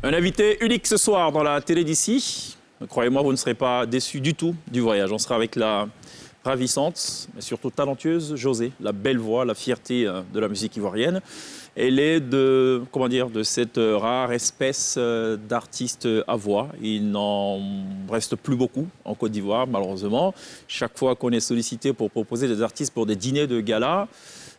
Un invité unique ce soir dans la télé d'ici. Croyez-moi, vous ne serez pas déçus du tout du voyage. On sera avec la ravissante, mais surtout talentueuse José, la belle voix, la fierté de la musique ivoirienne. Elle est de cette rare espèce d'artistes à voix. Il n'en reste plus beaucoup en Côte d'Ivoire, malheureusement. Chaque fois qu'on est sollicité pour proposer des artistes pour des dîners de gala,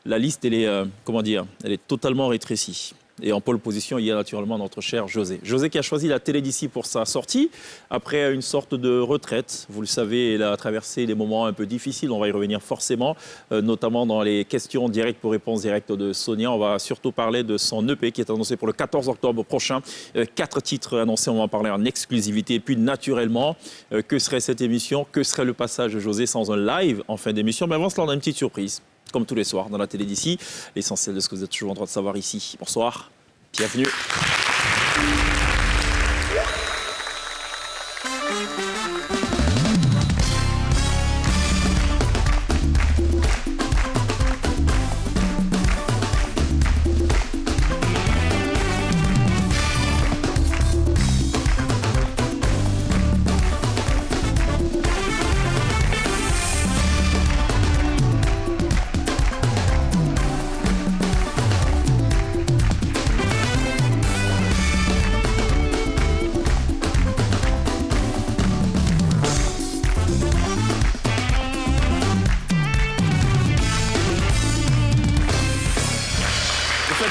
la liste, elle est totalement rétrécie. Et en pole position, il y a naturellement notre cher José. José qui a choisi la télé d'ici pour sa sortie, après une sorte de retraite. Vous le savez, il a traversé des moments un peu difficiles, on va y revenir forcément, notamment dans les questions directes pour réponse directe de Sonia. On va surtout parler de son EP qui est annoncé pour le 14 octobre prochain. 4 titres annoncés, on va en parler en exclusivité. Et puis naturellement, que serait cette émission? Que serait le passage de José sans un live en fin d'émission? Mais avant cela, on a une petite surprise. Comme tous les soirs dans la télé d'ici, l'essentiel de ce que vous êtes toujours en droit de savoir ici. Bonsoir, bienvenue.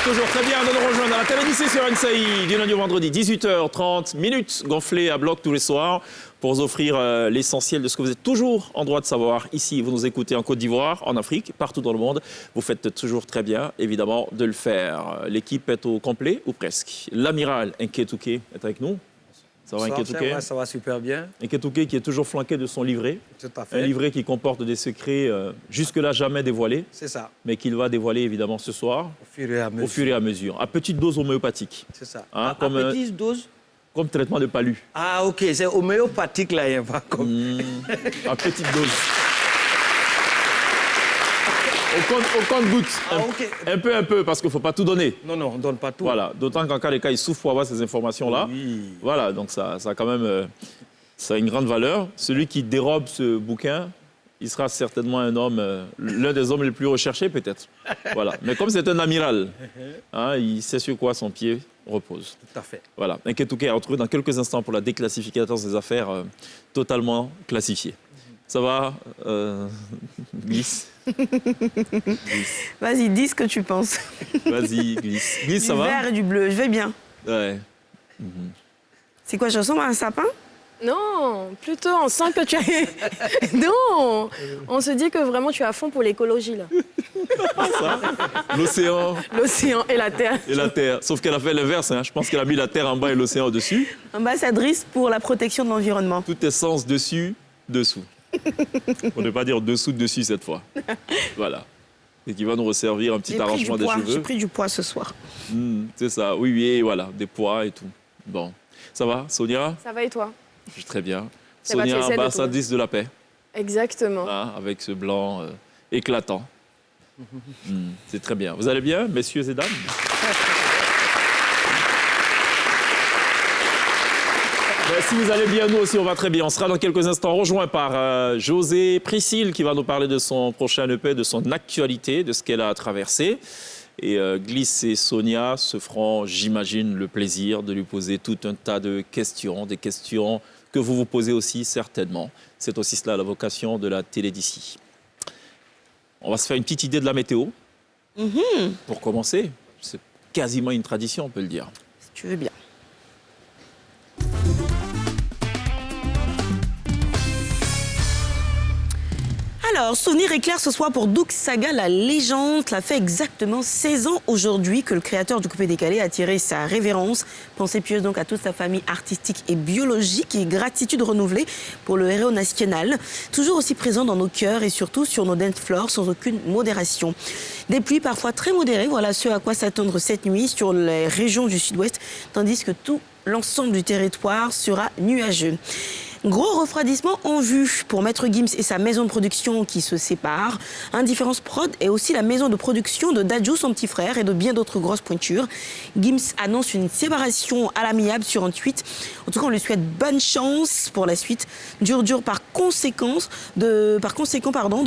Toujours très bien de nous rejoindre à la télé d'ici sur NCI, du lundi au vendredi, 18h30 minutes, gonflées à bloc tous les soirs pour vous offrir l'essentiel de ce que vous êtes toujours en droit de savoir. Ici, vous nous écoutez en Côte d'Ivoire, en Afrique, partout dans le monde. Vous faites toujours très bien, évidemment, de le faire. L'équipe est au complet, ou presque. L'amiral Nketouké est avec nous. Ça va, Nketouké? Ça va super bien. Nketouké qui est toujours flanqué de son livret. Tout à fait. Un livret qui comporte des secrets jusque-là jamais dévoilés. C'est ça. Mais qu'il va dévoiler évidemment ce soir. Au fur et à mesure. Au fur et à mesure. À petite dose homéopathique. C'est ça. Hein, à petite dose? Comme traitement de palu. Ah, ok. C'est homéopathique là, il n'y a pas comme. À petite dose. Au compte-goutte. Ah, okay. Un peu, parce qu'il ne faut pas tout donner. Non, on ne donne pas tout. Voilà, d'autant qu'en cas de cas, il souffre pour avoir ces informations-là. Oui. Voilà, donc ça a quand même ça a une grande valeur. Celui qui dérobe ce bouquin, il sera certainement un homme, l'un des hommes les plus recherchés peut-être. Voilà. Mais comme c'est un amiral, hein, il sait sur quoi son pied repose. Tout à fait. Voilà. Nketouké est retrouvé dans quelques instants pour la déclassification des affaires totalement classifiées. Ça va, Glisse? Vas-y, dis ce que tu penses. Vas-y, Glisse. Glisse, ça va? Du vert et du bleu, je vais bien. Ouais. C'est quoi, je ressemble à un sapin? Non, plutôt on sent que tu as... Non, on se dit que vraiment tu es à fond pour l'écologie là. Ça, l'océan. L'océan et la terre. Et la terre. Sauf qu'elle a fait l'inverse. Hein. Je pense qu'elle a mis la terre en bas et l'océan au-dessus. Ambassadrice pour la protection de l'environnement. Tout est sens dessus, dessous. On ne va pas dire dessous, dessus cette fois. Voilà. Et qui va nous resservir un petit arrangement des cheveux. J'ai pris du poids ce soir. C'est ça. Oui, et voilà. Des poids et tout. Bon. Ça va, Sonia? Ça va et toi? Très bien. Ça va, Sonia, tu essaies de ambassadrice de la paix. Exactement. Hein, avec ce blanc éclatant. C'est très bien. Vous allez bien, messieurs et dames? Ben, si vous allez bien, nous aussi, on va très bien. On sera dans quelques instants rejoint par José Priscille qui va nous parler de son prochain EP, de son actualité, de ce qu'elle a traversé. Et Glisse et Sonia se feront, j'imagine, le plaisir de lui poser tout un tas de questions, des questions que vous vous posez aussi certainement. C'est aussi cela la vocation de la télé d'ici. On va se faire une petite idée de la météo. Pour commencer, c'est quasiment une tradition, on peut le dire. Si tu veux bien. Alors, souvenir éclair ce soir pour Doug Saga, la légende. Cela fait exactement 16 ans aujourd'hui que le créateur du Coupé Décalé a tiré sa révérence. Pensée pieuse donc à toute sa famille artistique et biologique et gratitude renouvelée pour le héros national. Toujours aussi présent dans nos cœurs et surtout sur nos dance floors sans aucune modération. Des pluies parfois très modérées, voilà ce à quoi s'attendre cette nuit sur les régions du sud-ouest, tandis que tout l'ensemble du territoire sera nuageux. Gros refroidissement en vue pour Maître Gims et sa maison de production qui se séparent. Indifférence Prod est aussi la maison de production de Dadju, son petit frère, et de bien d'autres grosses pointures. Gims annonce une séparation à l'amiable sur un tweet. En tout cas, on lui souhaite bonne chance pour la suite. Dur par conséquent, de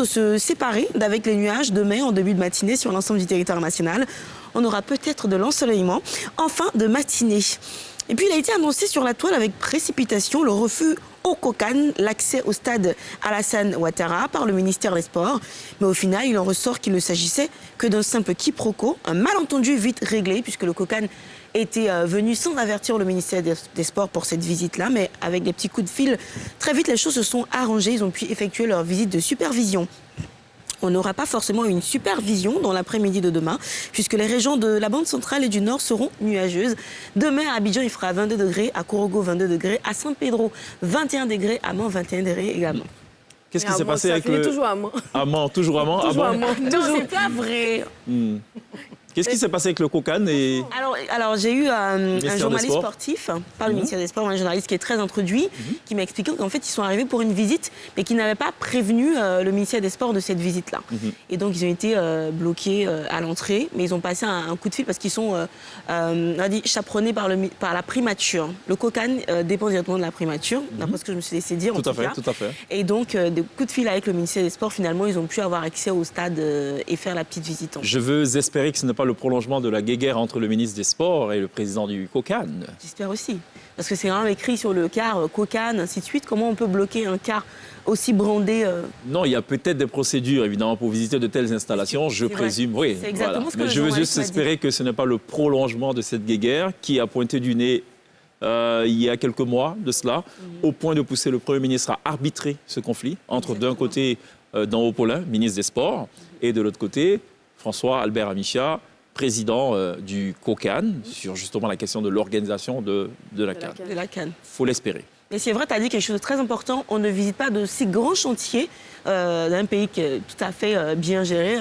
se séparer d'Avec les nuages demain en début de matinée sur l'ensemble du territoire national. On aura peut-être de l'ensoleillement en fin de matinée. Et puis, il a été annoncé sur la toile avec précipitation le refus au Kokan, l'accès au stade Alassane Ouattara par le ministère des Sports. Mais au final, il en ressort qu'il ne s'agissait que d'un simple quiproquo, un malentendu vite réglé, puisque le Kokan était venu sans avertir le ministère des Sports pour cette visite-là. Mais avec des petits coups de fil, très vite, les choses se sont arrangées. Ils ont pu effectuer leur visite de supervision. On n'aura pas forcément une supervision dans l'après-midi de demain, puisque les régions de la bande centrale et du nord seront nuageuses. Demain, à Abidjan, il fera 22 degrés, à Korogo, 22 degrés, à San Pedro, 21 degrés, à Mans, 21 degrés également. Qu'est-ce qui s'est passé avec le... toujours à Mans. À Mans, toujours à Mans. Toujours à Mans. Non, c'est pas vrai. Qu'est-ce qui s'est passé avec le Kokan et... Alors j'ai eu un journaliste des sportif, pas le ministère des Sports, mais un journaliste qui est très introduit, qui m'a expliqué qu'en fait, ils sont arrivés pour une visite, mais qu'ils n'avaient pas prévenu le ministère des Sports de cette visite-là. Et donc, ils ont été bloqués à l'entrée, mais ils ont passé un coup de fil parce qu'ils sont chaperonnés par la primature. Le Kokan dépend directement de la primature, d'après ce que je me suis laissé dire, en tout cas. Tout à fait. Et donc, des coups de fil avec le ministère des Sports, finalement, ils ont pu avoir accès au stade et faire la petite visite. Je veux espérer que ce n'est pas le prolongement de la guéguerre entre le ministre des Sports et le président du Kokan. J'espère aussi. Parce que c'est vraiment écrit sur le car, Kokan, ainsi de suite. Comment on peut bloquer un car aussi brandé Non, il y a peut-être des procédures, évidemment, pour visiter de telles installations, je présume. Oui, c'est exactement ce que mais le je veux journaliste juste m'a dit. espérer que ce n'est pas le prolongement de cette guéguerre qui a pointé du nez il y a quelques mois de cela, au point de pousser le Premier ministre à arbitrer ce conflit entre, d'un côté, Dan Paulin, ministre des Sports, et de l'autre côté, François Albert Amichia, président du Kokan, sur justement la question de l'organisation de la CAN. de la CAN. Il faut l'espérer. Mais c'est vrai, tu as dit quelque chose de très important. On ne visite pas de si grands chantiers d'un pays qui est tout à fait bien géré.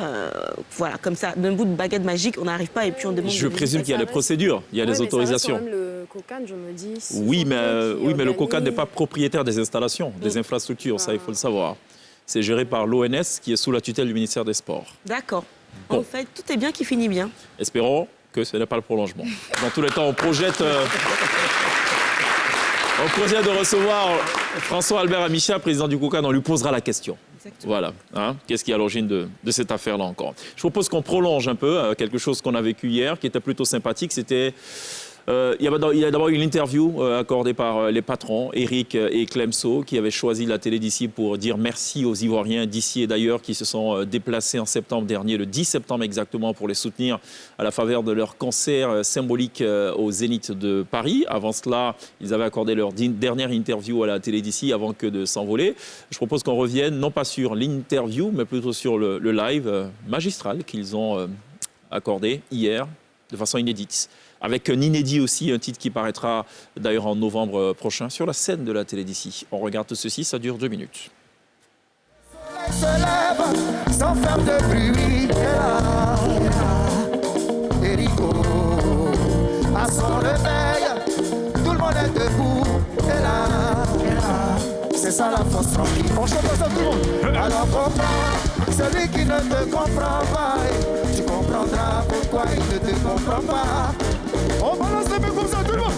Voilà, comme ça, d'un bout de baguette magique, on n'arrive pas et puis on demande... Je présume qu'il y a des procédures, il y a des autorisations. Même le Kokan, je me dis... Oui, mais le Kokan n'est pas propriétaire des installations, des infrastructures, ça il faut le savoir. C'est géré par l'ONS qui est sous la tutelle du ministère des Sports. D'accord. Bon. En fait, tout est bien qui finit bien. Espérons que ce n'est pas le prolongement. Dans tous les cas, on projette de recevoir François Albert Amichia, président du Kokan. On lui posera la question. Exactement. Voilà. Hein, qu'est-ce qui est à l'origine de cette affaire-là encore? Je propose qu'on prolonge un peu quelque chose qu'on a vécu hier, qui était plutôt sympathique. C'était... il y a d'abord eu une interview accordée par les patrons, Eric et Clemso, qui avaient choisi la télé d'ici pour dire merci aux Ivoiriens d'ici et d'ailleurs qui se sont déplacés en septembre dernier, le 10 septembre exactement, pour les soutenir à la faveur de leur concert symbolique au Zénith de Paris. Avant cela, ils avaient accordé leur dernière interview à la télé d'ici avant que de s'envoler. Je propose qu'on revienne non pas sur l'interview, mais plutôt sur le live magistral qu'ils ont accordé hier de façon inédite. Avec un inédit aussi, un titre qui paraîtra d'ailleurs en novembre prochain sur la scène de la télé d'ici. On regarde ceci, ça dure 2 minutes. Le soleil se lève sans faire de bruit. Erico, à son réveil, tout le monde est debout. C'est ça la force tranquille. On chante ça tout le monde. Alors comprends, celui qui ne te comprend pas, tu comprendras pourquoi il ne te comprend pas. On balance les mains comme ça, tout le monde.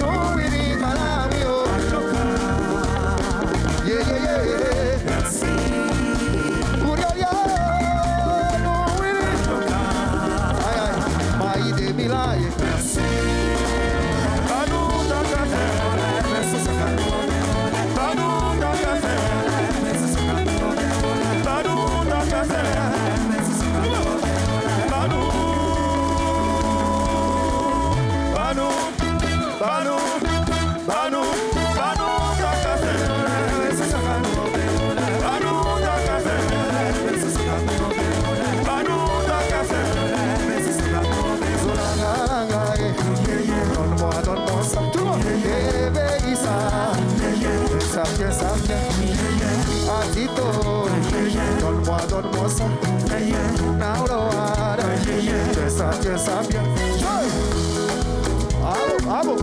Oh, oui, malami, oh. Yeah, yeah, yeah, yeah. Merci. Oh, yeah, yeah. Oh, oui, aïe, aïe. Maï de Milaï. Merci. Banou, dans ta terre. Merci, c'est ça. Banou, dans ta terre. Merci, c'est ça. Banou, dans ta terre. Merci, c'est ça. Banou. Banou, Banou, Banou, Banou, Dakate, c'est ça Banou, Banou, Dakate, c'est ça Banou, Dakate, c'est ça Zolanga, donne-moi ça, tout le monde, bébé ça vient, Atito, donne-moi ça, Naola, tiens ça bien. Abo.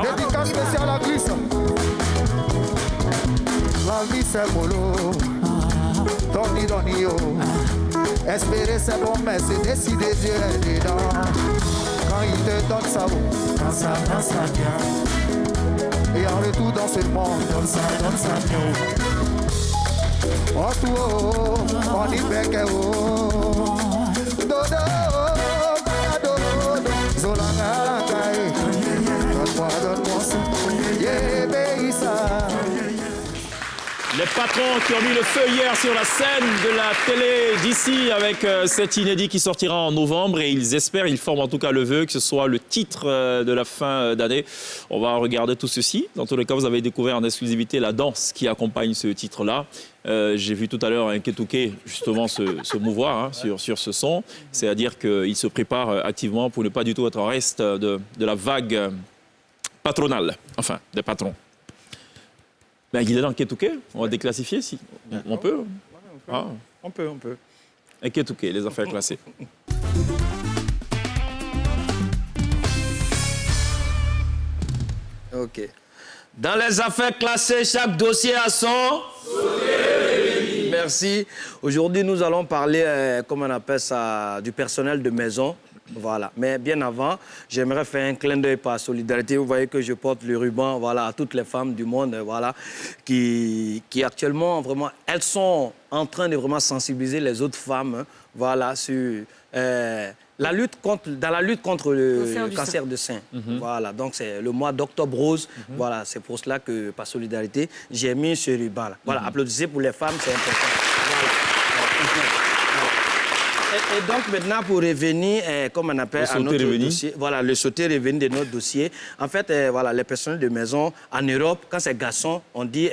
Dédicace spéciale à Glisse. la vie c'est mollo. Doni, oh. Espérer c'est bon, mais c'est décider, Dieu est dedans. Quand il te donne ça, oh, dans ça bien. Et en retour dans ce monde, donne ça bien. Oh, tout, oh, on y bec, oh. Dodo, dodo, zolanga, kae. Donne-moi ça. Yeah, baby, ça. Les patrons qui ont mis le feu hier sur la scène de la télé d'ici avec cet inédit qui sortira en novembre et ils espèrent, ils forment en tout cas le vœu que ce soit le titre de la fin d'année. On va regarder tout ceci. Dans tous les cas, vous avez découvert en exclusivité la danse qui accompagne ce titre-là. J'ai vu tout à l'heure un Ketouké justement se mouvoir sur ce son. C'est-à-dire qu'il se prépare activement pour ne pas du tout être en reste de la vague patronale, enfin des patrons. Ben, il est dans le Ketouké, on va déclassifier si on peut. Ah. On peut. Un Ketouké, les affaires classées. OK. Dans les affaires classées, chaque dossier a son... Merci. Aujourd'hui, nous allons parler, comment on appelle ça, du personnel de maison. Voilà. Mais bien avant, j'aimerais faire un clin d'œil par solidarité. Vous voyez que je porte le ruban, voilà, à toutes les femmes du monde, voilà, qui actuellement, vraiment, elles sont en train de vraiment sensibiliser les autres femmes, voilà, sur la lutte contre le cancer du sein. Voilà. Donc c'est le mois d'octobre rose. Voilà. C'est pour cela que par solidarité, j'ai mis ce ruban-là. Voilà. Applaudissez pour les femmes, c'est important. Voilà. Et donc maintenant, pour revenir, comme on appelle à notre dossier, voilà, le sauter revenu de notre dossier. En fait, voilà, les personnels de maison en Europe, quand c'est garçon, on dit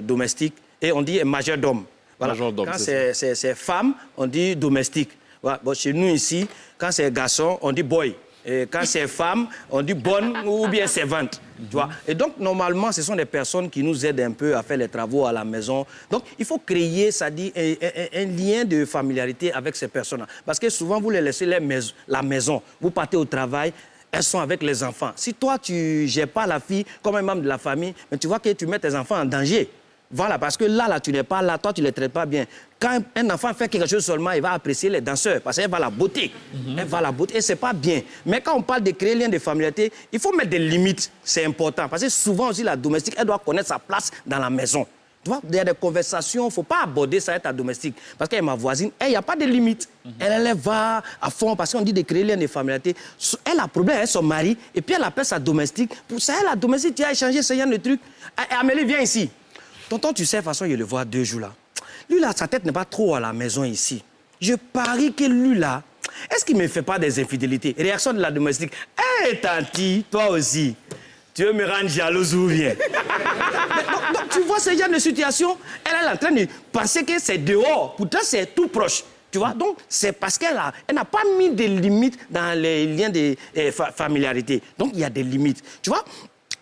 domestique et on dit majordome. Voilà. Quand c'est femme, on dit domestique. Voilà. Bon, chez nous ici, quand c'est garçon, on dit boy. Et quand c'est femme, on dit bonne ou bien servante. Tu vois? Et donc, normalement, ce sont des personnes qui nous aident un peu à faire les travaux à la maison. Donc, il faut créer, ça dit, un lien de familiarité avec ces personnes-là. Parce que souvent, vous les laissez la maison. Vous partez au travail, elles sont avec les enfants. Si toi, tu ne gères pas la fille comme un membre de la famille, mais tu vois que tu mets tes enfants en danger. Voilà, parce que là, tu n'es pas là, toi, tu ne les traites pas bien. Quand un enfant fait quelque chose seulement, il va apprécier les danseurs, parce qu'elle va la beauté. Elle va la beauté, et ce n'est pas bien. Mais quand on parle de créer lien de familiarité, il faut mettre des limites, c'est important. Parce que souvent aussi, la domestique, elle doit connaître sa place dans la maison. Tu vois, il y a des conversations, il ne faut pas aborder ça avec ta domestique. Parce qu'elle est ma voisine, il n'y a pas de limite. Elle va à fond, parce qu'on dit de créer lien de familiarité. Elle a un problème avec son mari, et puis elle appelle sa domestique. Pour ça, la domestique, tu as échangé ce genre de trucs. Amélie, viens ici. Tonton, tu sais, de toute façon, je le vois 2 jours là. Lui, là, sa tête n'est pas trop à la maison ici. Je parie que lui, là, est-ce qu'il ne me fait pas des infidélités? Réaction de la domestique. Hé, tanti, toi aussi, tu veux me rendre jalouse ou bien? donc, tu vois ce genre de situation, elle est en train de penser que c'est dehors. Pourtant, c'est tout proche. Tu vois? Donc, c'est parce qu'elle n'a pas mis de limites dans les liens de familiarité. Donc, il y a des limites. Tu vois?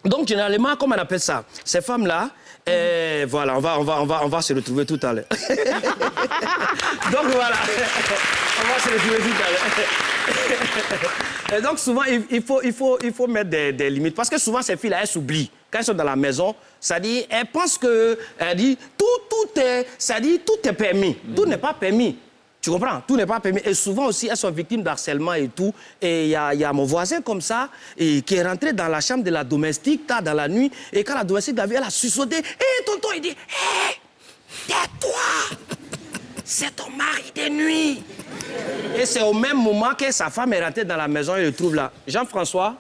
Donc, généralement, comment on appelle ça? Ces femmes-là, voilà, on va se retrouver tout à l'heure. Donc, voilà, on va se retrouver tout à l'heure. Et donc, souvent, il faut mettre des limites. Parce que souvent, ces filles-là, elles s'oublient. Quand elles sont dans la maison, ça dit, elles pensent que, elle dit, tout est permis. Tout n'est pas permis. Tu comprends? Tout n'est pas permis. Et souvent aussi, elles sont victimes d'harcèlement et tout. Et il y a mon voisin comme ça, qui est rentré dans la chambre de la domestique, tard dans la nuit. Et quand la domestique l'a vu, elle a sursauté. Hé, tonton, il dit, hé, tais-toi! C'est ton mari de nuit. Et c'est au même moment que sa femme est rentrée dans la maison et le trouve là. Jean-François,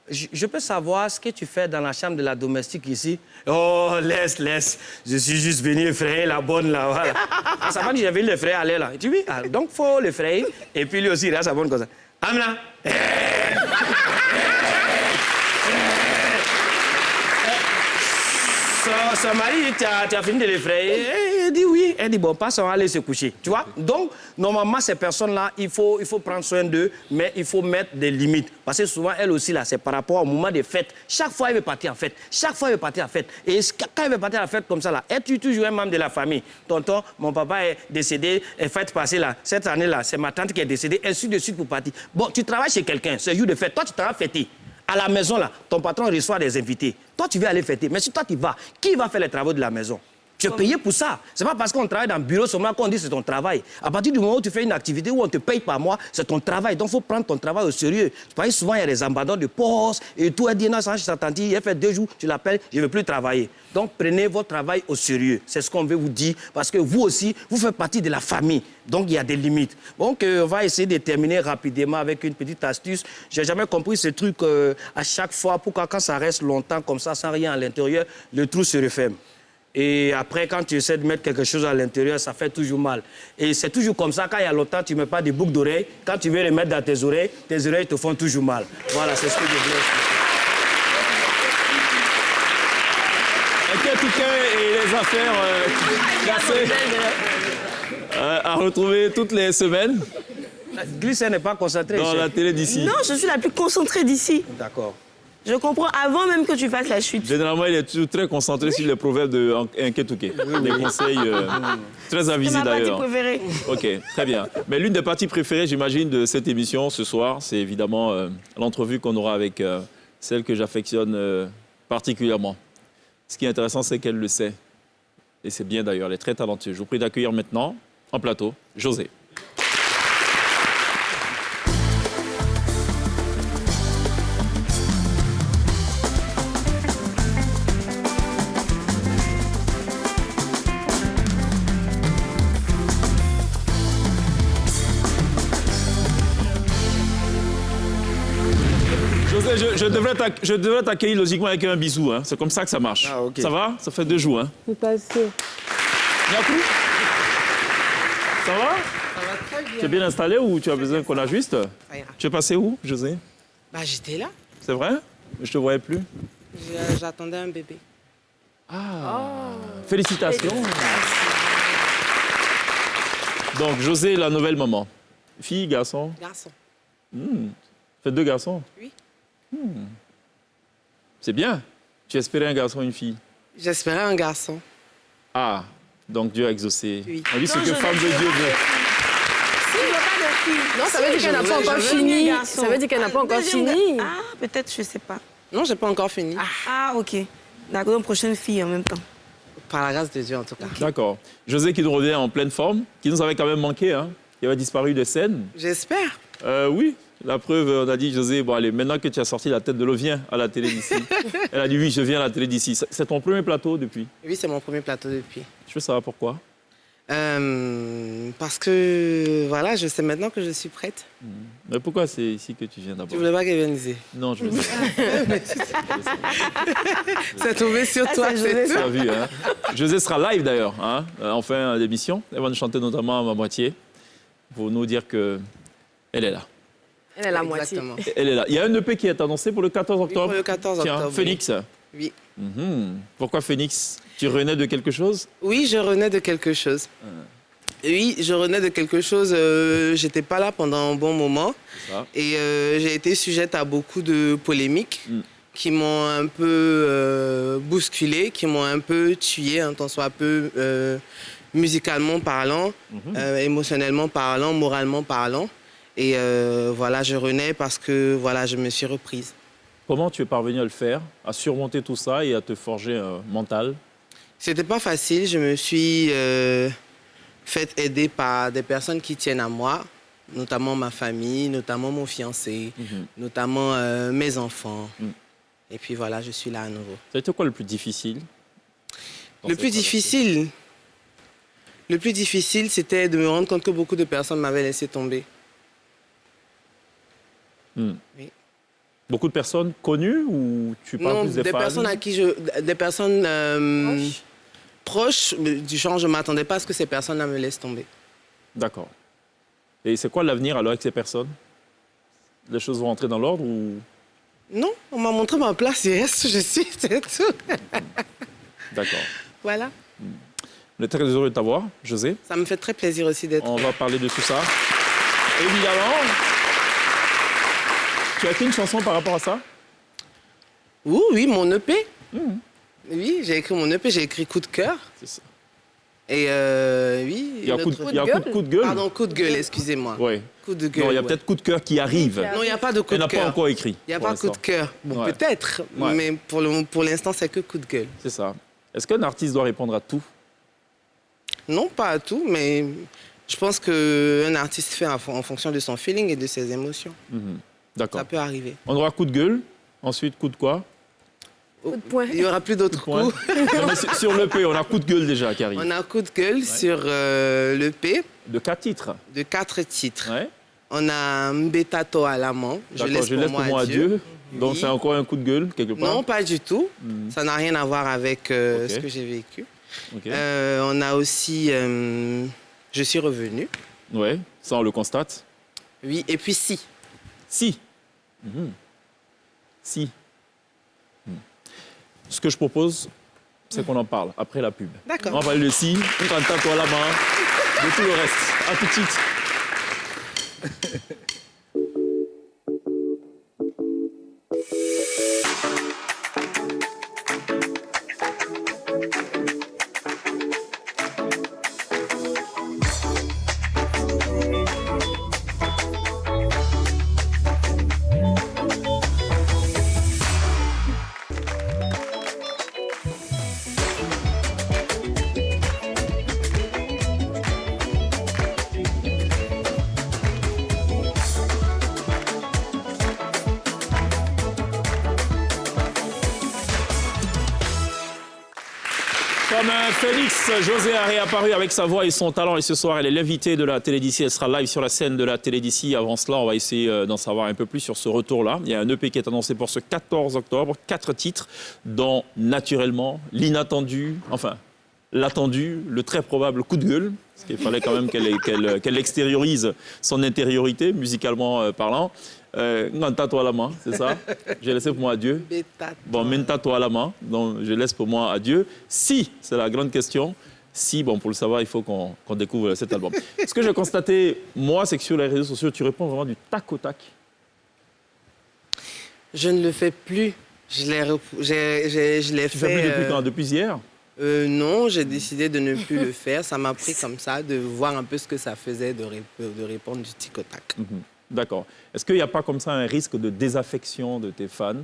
je peux savoir ce que tu fais dans la chambre de la domestique ici? Oh, laisse. Je suis juste venu effrayer la bonne là, voilà. Ça va dire, j'ai venu l'effrayer, aller là. Tu vois? Donc, il faut l'effrayer. Et puis lui aussi, il a sa bonne comme ça. Amna! Son mari, tu as fini de l'effrayer? Elle dit oui. Elle dit bon, passons, aller se coucher. Tu vois? Donc, normalement, ces personnes-là, il faut prendre soin d'eux, mais il faut mettre des limites. Parce que souvent, elle aussi, là, c'est par rapport au moment des fêtes. Chaque fois, elle veut partir en fête. Et quand elle veut partir en fête comme ça, là, elle tue toujours un membre de la famille. Tonton, mon papa est décédé, fête passée, là. Cette année-là, c'est ma tante qui est décédée, ainsi de suite pour partir. Bon, tu travailles chez quelqu'un, c'est jour de fête. Toi, tu t'en vas fêter. À la maison, là, ton patron reçoit des invités. Toi, tu veux aller fêter. Mais si toi, tu vas, qui va faire les travaux de la maison? Tu es payé pour ça. C'est pas parce qu'on travaille dans le bureau seulement qu'on dit que c'est ton travail. À partir du moment où tu fais une activité où on te paye par mois, c'est ton travail. Donc, il faut prendre ton travail au sérieux. Tu vois, souvent, il y a des abandons de poste et tout. Elle dit, non, ça, je t'attends. Il a fait 2 jours, tu l'appelles, je ne veux plus travailler. Donc, prenez votre travail au sérieux. C'est ce qu'on veut vous dire. Parce que vous aussi, vous faites partie de la famille. Donc, il y a des limites. Donc, on va essayer de terminer rapidement avec une petite astuce. Je n'ai jamais compris ce truc à chaque fois. Pourquoi, quand ça reste longtemps comme ça, sans rien à l'intérieur, le trou se referme. Et après, quand tu essaies de mettre quelque chose à l'intérieur, ça fait toujours mal. Et c'est toujours comme ça, quand il y a longtemps, tu ne mets pas des boucles d'oreilles. Quand tu veux les mettre dans tes oreilles te font toujours mal. Voilà, c'est ce que je voulais expliquer. Et les affaires classées à retrouver toutes les semaines. Glycine n'est pas concentrée. Dans la télé d'ici. Non, je suis la plus concentrée d'ici. D'accord. Je comprends avant même que tu fasses la chute. Généralement, il est toujours très concentré sur les proverbes de Nketouké. Des conseils très avisés C'est ma partie d'ailleurs. préférée. OK, très bien. Mais l'une des parties préférées, j'imagine, de cette émission ce soir, c'est évidemment l'entrevue qu'on aura avec celle que j'affectionne particulièrement. Ce qui est intéressant, c'est qu'elle le sait. Et c'est bien d'ailleurs, elle est très talentueuse. Je vous prie d'accueillir maintenant, en plateau, José. Je devrais t'accueillir logiquement avec un bisou. Hein. C'est comme ça que ça marche. Ah, okay. Ça va? Ça fait 2 jours. Hein. C'est passé. Yakou? Ça va? Ça va très bien. Tu es bien installé ou tu as besoin qu'on ajuste? Ça ira. Tu es passé où, José? Bah, j'étais là. C'est vrai? Je te voyais plus. J'attendais un bébé. Félicitations. Donc, José, la nouvelle maman. Fille, garçon? Garçon. Fait 2 garçons? Oui. C'est bien. Tu espérais un garçon ou une fille? J'espérais un garçon. Ah, donc Dieu a exaucé. Oui. On dit ce Non, que je femme ne de veux Dieu pas veut. Si, je veux pas de fille. Non, ça veut dire qu'elle n'a pas encore fini. Ça veut dire qu'elle n'a pas encore fini. Ah, peut-être, je sais pas. Non, j'ai pas encore fini. Ah, ok. D'accord, donc prochaine fille en même temps. Par la grâce de Dieu, en tout cas. D'accord. José qui nous revient en pleine forme, qui nous avait quand même manqué, hein, qui avait disparu des scènes. J'espère. Oui, la preuve, on a dit, José, bon allez, maintenant que tu as sorti la tête de l'eau, viens à la télé d'ici. Elle a dit, oui, je viens à la télé d'ici. C'est ton premier plateau depuis? Oui, c'est mon premier plateau depuis. Je veux savoir pourquoi. Parce que, voilà, je sais maintenant que je suis prête. Mais pourquoi c'est ici que tu viens Tu d'abord? voulais pas qu'elle vienne ici. Non, je veux dire. C'est tombé sur toi, c'est c'est José, tout. Tu as vu, hein? José sera live d'ailleurs, hein, en fin d'émission. Elle va nous chanter notamment à ma moitié pour nous dire qu'elle est là. Elle est la moitié. Exactement. Elle est là. Il y a un EP qui est annoncé pour le 14 octobre. pour le 14 Tiens, octobre, Phoenix. Oui. Pourquoi Phoenix? Tu renais de quelque chose? Oui, je renais de quelque chose. Oui, je renais de quelque chose. J'étais pas là pendant un bon moment. Ça. Et j'ai été sujette à beaucoup de polémiques qui m'ont un peu bousculée, qui m'ont un peu tuée, hein, tant soit peu musicalement parlant, émotionnellement parlant, moralement parlant. Et voilà, je renais parce que voilà, je me suis reprise. Comment tu es parvenu à le faire, à surmonter tout ça et à te forger un mental? C'était pas facile. Je me suis fait aider par des personnes qui tiennent à moi, notamment ma famille, notamment mon fiancé, notamment mes enfants. Et puis voilà, je suis là à nouveau. Ça a été quoi le plus difficile? Le plus difficile, c'était de me rendre compte que beaucoup de personnes m'avaient laissé tomber. Oui. Beaucoup de personnes connues ou tu parles Non, plus des des fans? personnes à qui des personnes proches, du genre je ne m'attendais pas à ce que ces personnes-là me laissent tomber. D'accord. Et c'est quoi l'avenir alors avec ces personnes? Les choses vont entrer dans l'ordre ou... Non, on m'a montré ma place, il reste où je suis, c'est tout. D'accord. Voilà. On est très heureux de t'avoir, José. Ça me fait très plaisir aussi d'être. On va parler de tout ça. Évidemment. Tu as écrit une chanson par rapport à ça? Oui, mon EP. Oui, j'ai écrit mon EP, j'ai écrit Coup de cœur. C'est ça. Et oui. Il y a une coup autre- de gueule? Pardon, coup de gueule, excusez-moi. Oui. Coup de gueule. Non, il y a ouais. peut-être coup de cœur qui arrive. Non, il n'y a pas de coup Elle de n'a pas cœur. encore écrit. Il n'y a pour pas coup de l'instant. cœur. Bon, Ouais. peut-être, Ouais. mais pour l'instant, c'est que coup de gueule. C'est ça. Est-ce qu'un artiste doit répondre à tout? Non, pas à tout, mais je pense qu'un artiste fait en fonction de son feeling et de ses émotions. D'accord. Ça peut arriver. On aura coup de gueule, ensuite coup de quoi? Coup de poing. Il n'y aura plus d'autres Point. coups. Non, mais sur l'EP, on a coup de gueule déjà qui arrive. On a un coup de gueule sur l'EP De 4 titres. de 4 titres. Ouais. On a Mbetato à l'amant. Je D'accord, laisse pour moi à Dieu. Donc Oui. c'est encore un coup de gueule quelque part. Non, pas du tout. Ça n'a rien à voir avec ce que j'ai vécu. Ok. On a aussi Je suis revenu. Ouais, ça on le constate. Oui, et puis Si. Si. Si. Ce que je propose, c'est qu'on en parle après la pub. D'accord. On va parler de si, on t'entend toi là-bas, de tout le reste. À tout de suite. Comme un phénix, José a réapparu avec sa voix et son talent. Et ce soir, elle est l'invitée de la télé d'ici. Elle sera live sur la scène de la télé d'ici. Avant cela, on va essayer d'en savoir un peu plus sur ce retour-là. Il y a un EP qui est annoncé pour ce 14 octobre. 4 titres, dont naturellement l'inattendu, enfin l'attendu, le très probable coup de gueule. Parce qu'il fallait quand même qu'elle extériorise son intériorité, musicalement parlant. Menta-toi à la main, c'est ça? J'ai laissé pour moi à Dieu. Bon, menta-toi à la main, donc je laisse pour moi à Dieu. Si, c'est la grande question. Si, bon, pour le savoir, il faut qu'on découvre cet album. Ce que j'ai constaté, moi, c'est que sur les réseaux sociaux, tu réponds vraiment du tac au tac. Je ne le fais plus. Je l'ai Tu fais plus depuis quand? Depuis hier? Non, j'ai décidé de ne plus le faire. Ça m'a pris comme ça, de voir un peu ce que ça faisait de répondre du tic au tac. D'accord. Est-ce qu'il n'y a pas comme ça un risque de désaffection de tes fans?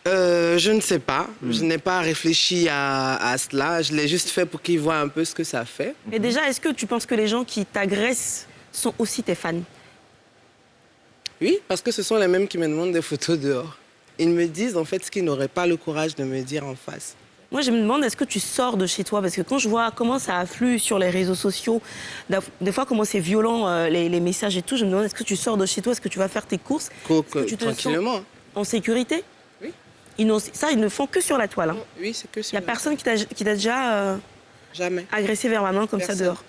Je ne sais pas. Je n'ai pas réfléchi à cela. Je l'ai juste fait pour qu'ils voient un peu ce que ça fait. Et déjà, est-ce que tu penses que les gens qui t'agressent sont aussi tes fans? Oui, parce que ce sont les mêmes qui me demandent des photos dehors. Ils me disent en fait ce qu'ils n'auraient pas le courage de me dire en face. Moi, je me demande, est-ce que tu sors de chez toi? Parce que quand je vois comment ça afflue sur les réseaux sociaux, des fois, comment c'est violent, les messages et tout, je me demande, est-ce que tu sors de chez toi? Est-ce que tu vas faire tes courses? Est-ce que tu te Tranquillement. sens en sécurité? Oui. Ça, ils ne font que sur la toile. Hein. Oui, c'est que Il n'y a personne qui t'a déjà Jamais. agressé verbalement comme Personne. ça dehors?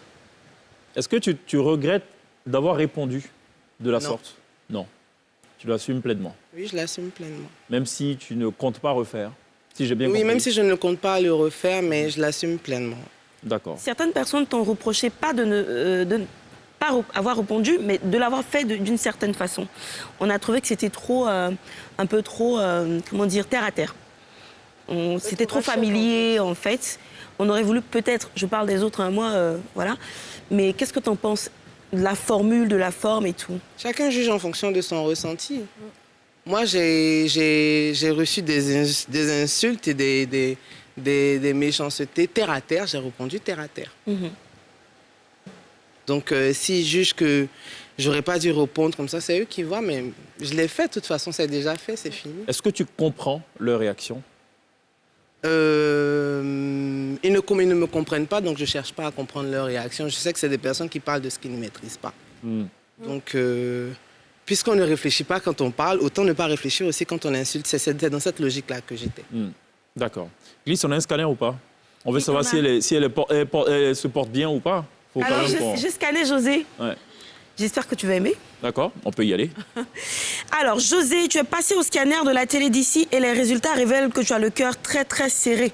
Est-ce que tu regrettes d'avoir répondu de la Non. sorte? Non. Tu l'assumes pleinement. Oui, je l'assume pleinement. Même si tu ne comptes pas refaire. Si j'ai bien Oui, compris. même si je ne compte pas le refaire, mais je l'assume pleinement. D'accord. Certaines personnes t'ont reproché pas de ne pas avoir répondu, mais de l'avoir fait d'une certaine façon. On a trouvé que c'était trop, un peu trop, comment dire, terre à terre. C'était trop familier, en fait. On aurait voulu peut-être, je parle des autres, moi, voilà. Mais qu'est-ce que tu en penses de la formule, de la forme et tout? Chacun juge en fonction de son ressenti. Moi, j'ai reçu des insultes et des méchancetés terre à terre. J'ai répondu terre à terre. Donc, s'ils jugent que j'aurais pas dû répondre comme ça, c'est eux qui voient, mais je l'ai fait. De toute façon, c'est déjà fait, c'est fini. Est-ce que tu comprends leur réaction? Ils ne me comprennent pas, donc je cherche pas à comprendre leur réaction. Je sais que c'est des personnes qui parlent de ce qu'ils ne maîtrisent pas. Donc, puisqu'on ne réfléchit pas quand on parle, autant ne pas réfléchir aussi quand on insulte. C'est dans cette logique-là que j'étais. D'accord. Glisse, on a un scanner ou pas? On veut Oui, savoir on a. si elle se porte bien ou pas. Faut quand Alors, même qu'on- j'ai scanné José. Ouais. J'espère que tu vas aimer. D'accord, on peut y aller. Alors, José, tu es passé au scanner de la télé d'ici et les résultats révèlent que tu as le cœur très, très serré.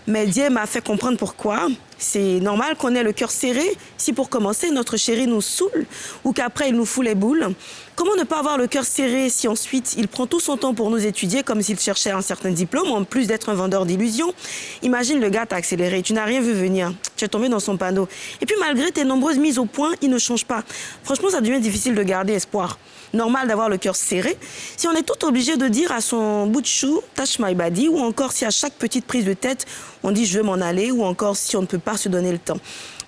Mais Dieu m'a fait comprendre pourquoi. C'est normal qu'on ait le cœur serré si, pour commencer, notre chéri nous saoule ou qu'après, il nous fout les boules. Comment ne pas avoir le cœur serré si ensuite, il prend tout son temps pour nous étudier comme s'il cherchait un certain diplôme, en plus d'être un vendeur d'illusions? Imagine, le gars t'a accéléré, tu n'as rien vu venir. Tu es tombé dans son panneau. Et puis, malgré tes nombreuses mises au point, il ne change pas. Franchement, ça devient difficile de garder espoir. normal d'avoir le cœur serré. Si on est tout obligé de dire à son bout de chou, touch my body, ou encore si à chaque petite prise de tête, on dit je veux m'en aller, ou encore si on ne peut pas se donner le temps.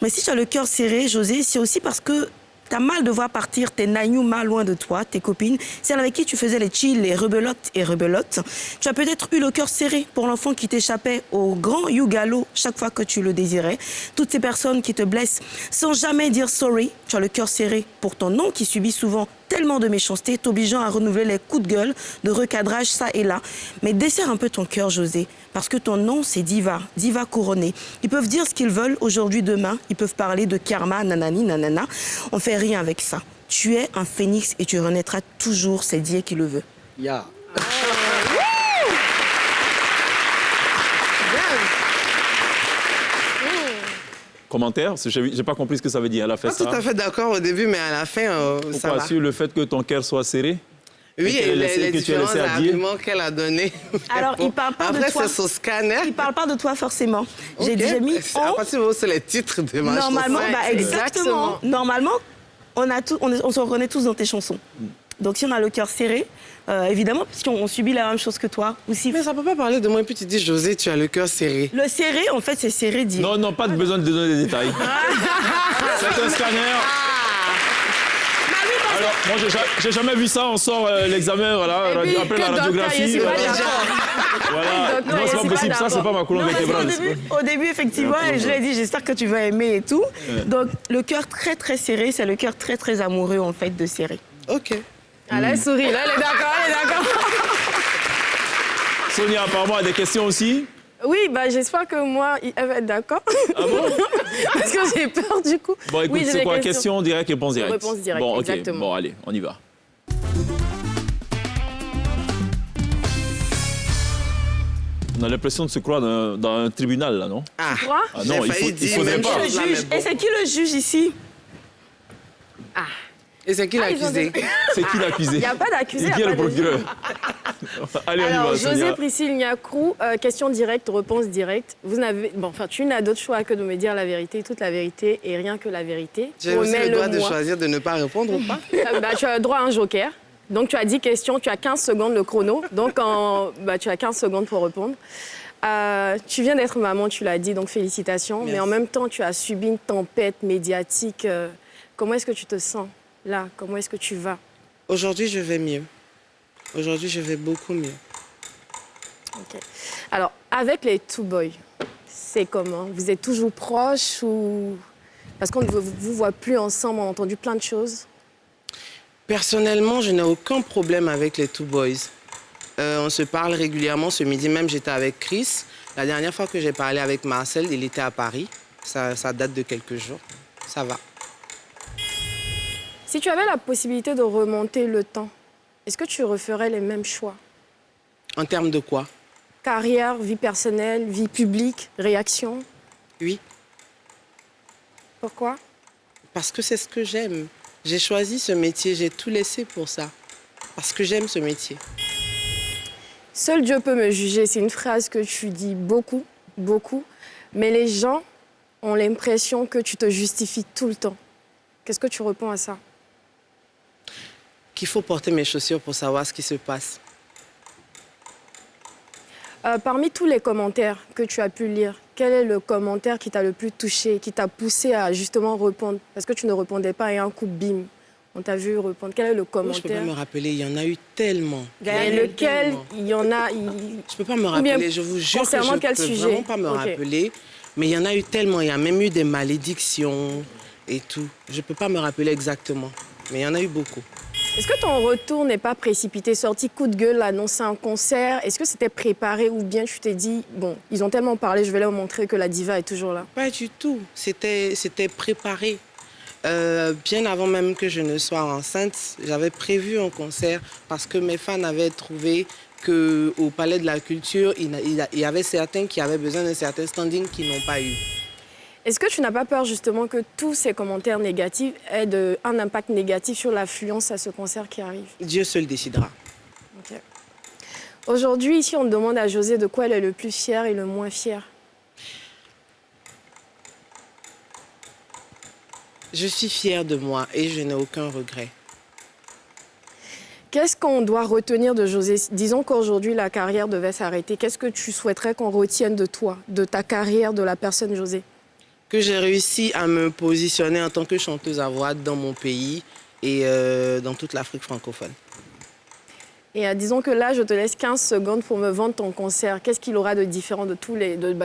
Mais si tu as le cœur serré, José, c'est aussi parce que tu as mal de voir partir tes naïoumas loin de toi, tes copines, celles avec qui tu faisais les chill, les rebelotes et rebelotes. Tu as peut-être eu le cœur serré pour l'enfant qui t'échappait au grand Yougalo chaque fois que tu le désirais. Toutes ces personnes qui te blessent sans jamais dire sorry. Tu as le cœur serré pour ton nom qui subit souvent tellement de méchanceté, t'obligeant à renouveler les coups de gueule, de recadrage ça et là. Mais desserre un peu ton cœur, José, parce que ton nom, c'est Diva, Diva couronnée. Ils peuvent dire ce qu'ils veulent aujourd'hui, demain. Ils peuvent parler de karma, nanani, nanana. On fait rien avec ça. Tu es un phénix et tu renaîtras toujours, c'est Dieu qui le veut. Yeah. Commentaire, parce que j'ai pas compris ce que ça veut dire. Elle a fait Pas ça. tout à fait d'accord au début, mais à la fin, ça Pourquoi? va. Sur le fait que ton cœur soit serré? Oui, Et et que les tu as différents laissé à dire. arguments qu'elle a donnés. Alors, il parle pas de Après, toi. c'est son scanner. Il parle pas de toi forcément. J'ai Ok. déjà mis À en... partir où c'est les titres de ma Normalement, chanson. bah, exactement. Normalement, on se reconnaît tous dans tes chansons. Donc si on a le cœur serré, évidemment, parce qu'on subit la même chose que toi aussi. Mais ça peut pas parler de moi et puis tu dis, José, tu as le cœur serré. Le serré, en fait, c'est serré dit. Non, non, pas de besoin de donner des détails. C'est un scanner. Alors, moi, j'ai jamais vu ça. On sort l'examen, voilà, Et puis, après que la docteur, radiographie. je suis pas Voilà. d'accord. Voilà. Docteur, Non, je c'est pas suis possible. pas Ça, c'est d'accord. pas ma colonne Non, parce vertébrale. qu'au début, effectivement, je l'ai dit, j'espère que tu vas aimer et tout. Donc, le cœur très, très serré, c'est le cœur très, très amoureux, en fait, de serré. Ok. Ah, là, elle sourit, là, elle est d'accord, elle est d'accord. Sonia, apparemment, a des questions aussi. Oui, bah, j'espère que moi, elle va être d'accord. Ah bon? Parce que j'ai peur du coup. Bon, écoute, Oui, j'ai c'est des quoi? questions. Question directe, réponse directe. Réponse directe, Bon, ok. exactement. Bon, allez, on y va. On a l'impression de se croire dans un tribunal, là, non? Ah, Quoi? Ah non, j'ai failli il dire faudrait même pas. chose là, Le mais juge. bon. Et c'est qui le juge ici? Et c'est qui ils ont l'accusé? C'est qui l'accusé? Il n'y a pas d'accusé. C'est il qui y a le pas de juge. procureur? Allez, on y Alors, va, José Sonia. Priscille Niakrou, question directe, réponse directe. Vous n'avez, bon, enfin, tu n'as d'autre choix que de me dire la vérité, toute la vérité et rien que la vérité. J'ai aussi le droit de Remets-le-moi. choisir de ne pas répondre ou pas? Bah, tu as droit à un joker. Donc, tu as 10 questions, tu as 15 secondes le chrono. Donc, tu as 15 secondes pour répondre. Tu viens d'être maman, tu l'as dit, donc félicitations. Merci. Mais en même temps, tu as subi une tempête médiatique. Comment est-ce que tu te sens là? Comment est-ce que tu vas? Aujourd'hui, je vais mieux. Aujourd'hui, je vais beaucoup mieux. Ok. Alors, avec les Two Boys, c'est comment? Vous êtes toujours proches ou... Parce qu'on ne vous voit plus ensemble, on a entendu plein de choses. Personnellement, je n'ai aucun problème avec les Two Boys. On se parle régulièrement. Ce midi même, j'étais avec Chris. La dernière fois que j'ai parlé avec Marcel, il était à Paris. Ça date de quelques jours. Ça va. Si tu avais la possibilité de remonter le temps, est-ce que tu referais les mêmes choix? En termes de quoi? Carrière, vie personnelle, vie publique, réaction? Oui, Pourquoi? parce que c'est ce que j'aime. J'ai choisi ce métier, j'ai tout laissé pour ça. Parce que j'aime ce métier. Seul Dieu peut me juger, c'est une phrase que tu dis beaucoup, beaucoup. Mais les gens ont l'impression que tu te justifies tout le temps. Qu'est-ce que tu réponds à ça? Qu'il faut porter mes chaussures pour savoir ce qui se passe. Parmi tous les commentaires que tu as pu lire, quel est le commentaire qui t'a le plus touché, qui t'a poussé à justement répondre? Parce que tu ne répondais pas et un coup, bim, on t'a vu répondre. Quel est le Oh, je ne peux pas commentaire? me rappeler, il y en a eu tellement. Et lequel, Tellement. il y en a... Je ne peux pas me Ou bien, rappeler, je vous jure que je concernant ne quel peux sujet? vraiment pas me Ok. rappeler. Mais il y en a eu tellement, il y a même eu des malédictions et tout. Je ne peux pas me rappeler exactement, mais il y en a eu beaucoup. Est-ce que ton retour n'est pas précipité? Sorti coup de gueule, annoncer un concert, est-ce que c'était préparé ou bien tu t'es dit, bon, ils ont tellement parlé, je vais leur montrer que la diva est toujours là? Pas du tout, c'était préparé. Bien avant même que je ne sois enceinte, j'avais prévu un concert parce que mes fans avaient trouvé qu'au Palais de la Culture, il y avait certains qui avaient besoin d'un certain standing qu'ils n'ont pas eu. Est-ce que tu n'as pas peur justement que tous ces commentaires négatifs aient un impact négatif sur l'affluence à ce concert qui arrive? Dieu seul décidera. Ok. Aujourd'hui, ici, on demande à José de quoi elle est le plus fière et le moins fière. Je suis fière de moi et je n'ai aucun regret. Qu'est-ce qu'on doit retenir de José? Disons qu'aujourd'hui, la carrière devait s'arrêter. Qu'est-ce que tu souhaiterais qu'on retienne de toi, de ta carrière, de la personne José? Que j'ai réussi à me positionner en tant que chanteuse à voix dans mon pays et dans toute l'Afrique francophone. Et disons que là, je te laisse 15 secondes pour me vendre ton concert. Qu'est-ce qu'il aura de différent de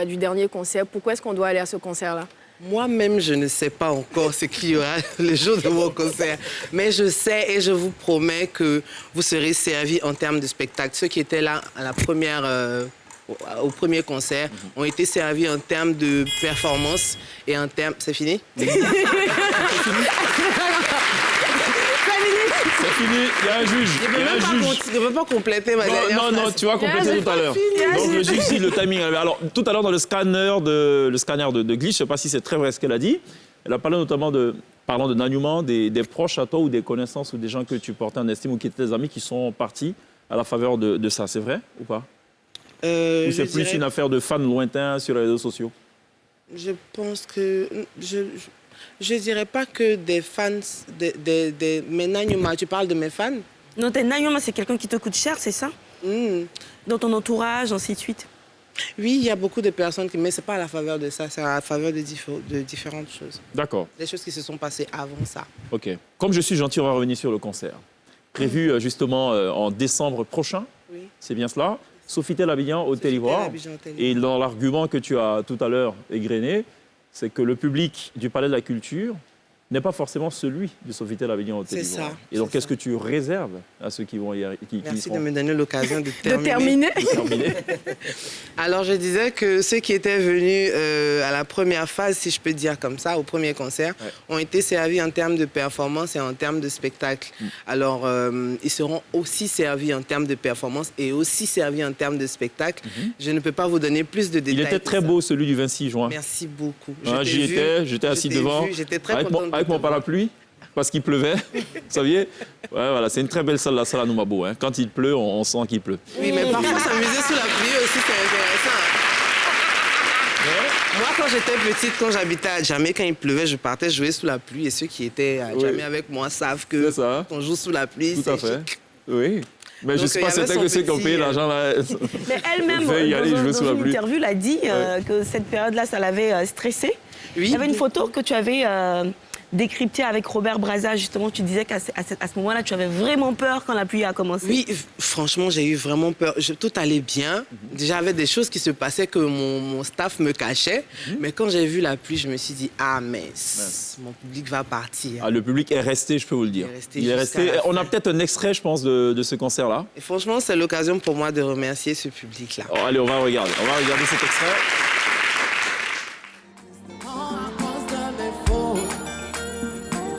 du dernier concert? Pourquoi est-ce qu'on doit aller à ce concert-là? Moi-même, je ne sais pas encore ce qu'il y aura le jour de mon concert. Mais je sais et je vous promets que vous serez servis en termes de spectacle. Ceux qui étaient là à la première, au premier concert ont été servis en termes de performance et en termes... C'est fini? C'est fini, il y a un juge. Je ne peux pas compléter ma dernière phrase. Non, tu vas compléter tout à l'heure. Donc le juge dit le timing. Alors tout à l'heure dans le scanner de Glitch, je ne sais pas si c'est très vrai ce qu'elle a dit. Elle a parlé notamment parlant de Nanyuma, des proches à toi ou des connaissances ou des gens que tu portais en estime ou qui étaient tes amis qui sont partis à la faveur de ça. C'est vrai ou pas? Ou c'est plus une affaire de fans lointains sur les réseaux sociaux? Je pense que... Je ne dirais pas que des fans, mes Nanyuma, tu parles de mes fans? Non, tes Nanyuma, c'est quelqu'un qui te coûte cher, c'est ça? Dans ton entourage, ainsi de suite? Oui, il y a beaucoup de personnes, mais ce n'est pas à la faveur de ça, c'est à la faveur de différentes choses. D'accord. Des choses qui se sont passées avant ça. OK. Comme je suis gentil, on va revenir sur le concert. Prévu justement en décembre prochain, Oui. c'est bien cela. Sofitel Abidjan, Hôtel Ivoire. Et dans l'argument que tu as tout à l'heure égrené, c'est que le public du Palais de la Culture n'est pas forcément celui de Sofitel Abidjan Hôtel Ivoire. Ça. Et donc, qu'est-ce que tu réserves à ceux qui vont y arriver? Merci de me donner l'occasion de terminer. Alors, je disais que ceux qui étaient venus à la première phase, si je peux dire comme ça, au premier concert, ont été servis en termes de performance et en termes de spectacle. Alors, ils seront aussi servis en termes de performance et aussi servis en termes de spectacle. Je ne peux pas vous donner plus de détails. Il était très beau, celui du 26 juin. Merci beaucoup. J'y étais, j'étais assis devant. J'étais très contente avec mon parapluie, parce qu'il pleuvait. Vous saviez? Ouais, voilà, c'est une très belle salle, la salle à Numabo. Hein. Quand il pleut, on sent qu'il pleut. Oui, mais parfois s'amuser sous la pluie aussi, c'est intéressant. Moi, quand j'étais petite, quand j'habitais à Djamé, quand il pleuvait, je partais jouer sous la pluie. Et ceux qui étaient à Djamé avec moi savent que quand on joue sous la pluie, tout à fait. Chic. Oui. Mais je ne suis pas certain que ceux qui ont payé l'argent là. Mais elle-même, dans une interview, elle a dit que cette période-là, ça l'avait stressée. Oui. Il y avait une photo que tu avais décryptée avec Robert Braza, justement. Tu disais qu'à ce moment-là, tu avais vraiment peur quand la pluie a commencé. Oui, franchement, j'ai eu vraiment peur. Tout allait bien. Déjà, il y avait des choses qui se passaient que mon staff me cachait. Mais quand j'ai vu la pluie, je me suis dit, ah mince, mon public va partir. Ah, le public est resté, je peux vous le dire. Il est resté. On a peut-être un extrait, je pense, de ce concert-là. Et franchement, c'est l'occasion pour moi de remercier ce public-là. Oh, allez, on va regarder. On va regarder cet extrait.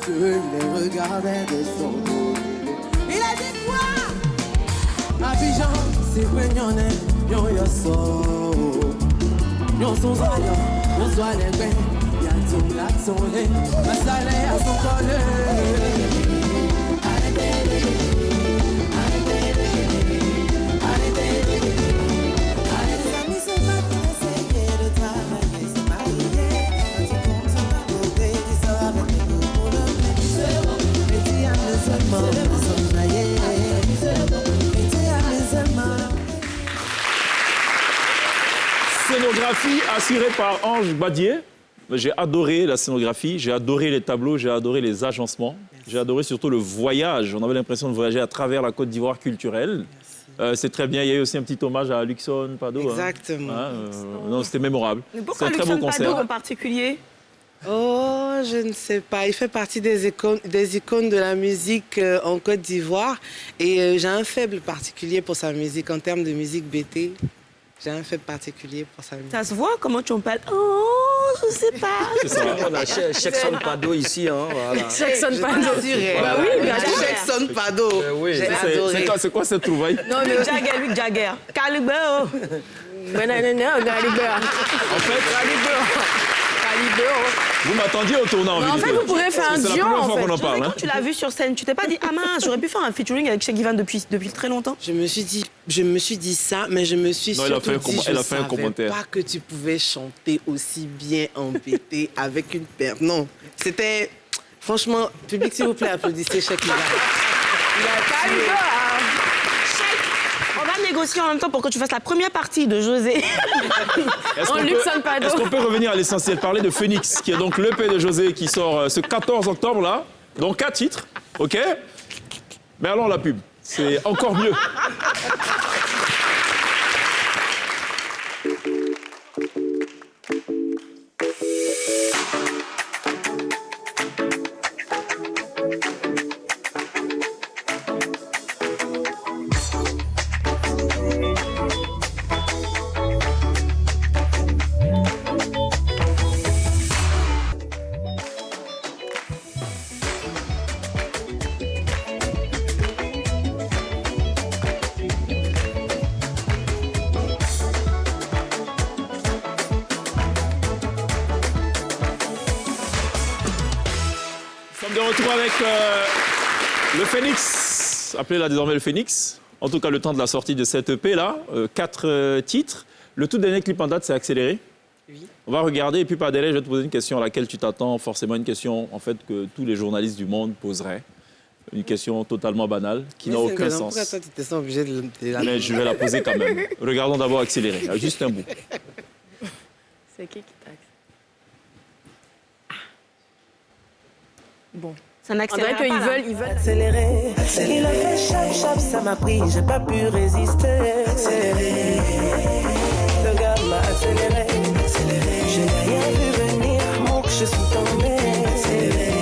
Je les regardais de son dos. Il a dit quoi? Abidjan, c'est Penyone, yon yo so. Yon son zaya, yon soit les bains. Y'a tout là, son lait, ma salée à son collet. Scénographie assurée par Ange Badier. J'ai adoré la scénographie, j'ai adoré les tableaux, j'ai adoré les agencements. J'ai adoré surtout le voyage. On avait l'impression de voyager à travers la Côte d'Ivoire culturelle. C'est très bien. Il y a eu aussi un petit hommage à Luxon Pado. Exactement. Non, c'était mémorable. Pourquoi Luxon Pado en particulier? Oh, je ne sais pas. Il fait partie des icônes de la musique en Côte d'Ivoire. Et j'ai un faible particulier pour sa musique. En termes de musique BT, j'ai un faible particulier pour sa musique. Ça se voit comment tu en parles? Oh, je sais pas. C'est ça. On a Jackson Pado ici. Hein, voilà. Jackson Pado. Bah oui, bien sûr. Jackson Pado. Oui. J'ai adoré. C'est quoi cette trouvaille? Non, mais Luc Jagger. Calibur. En fait, vous m'attendiez au tournant. En fait, vous pourrez faire un duo. C'est la première fois qu'on en Quand parle. tu l'as vu sur scène, tu t'es pas dit, ah mince, j'aurais pu faire un featuring avec Cheikh Ivan depuis très longtemps? Je me suis dit ça, mais je me suis surtout dit, je ne savais pas que tu pouvais chanter aussi bien en BT avec une paire. Non, c'était... Franchement, public, s'il vous plaît, applaudissez Cheikh Ivan. Il a négocier en même temps pour que tu fasses la première partie de José. Est-ce qu'on peut revenir à l'essentiel, parler de Phoenix, qui est donc l'EP de José qui sort ce 14 octobre là, donc 4 titres, ok? Mais alors la pub, c'est encore mieux. De retour avec le Phoenix, appelé là désormais le Phoenix. En tout cas, le temps de la sortie de cette EP là, 4 titres. Le tout dernier clip en date, c'est Accéléré. Oui. On va regarder et puis par derrière, je vais te poser une question à laquelle tu t'attends forcément, une question en fait que tous les journalistes du monde poseraient. Une question totalement banale, qui n'a aucun sens. Pourquoi toi, tu étais obligé de la... Mais je vais la poser quand même. Regardons d'abord Accéléré, juste un bout. C'est qui taxe? Bon. Ça On n'accélère dirait pas, là. qu'ils veulent... Accéléré, il a fait chap, ça m'a pris, j'ai pas pu résister. Accéléré, le gars m'a accéléré, je n'ai rien vu venir, mon que je suis tombé. Accéléré,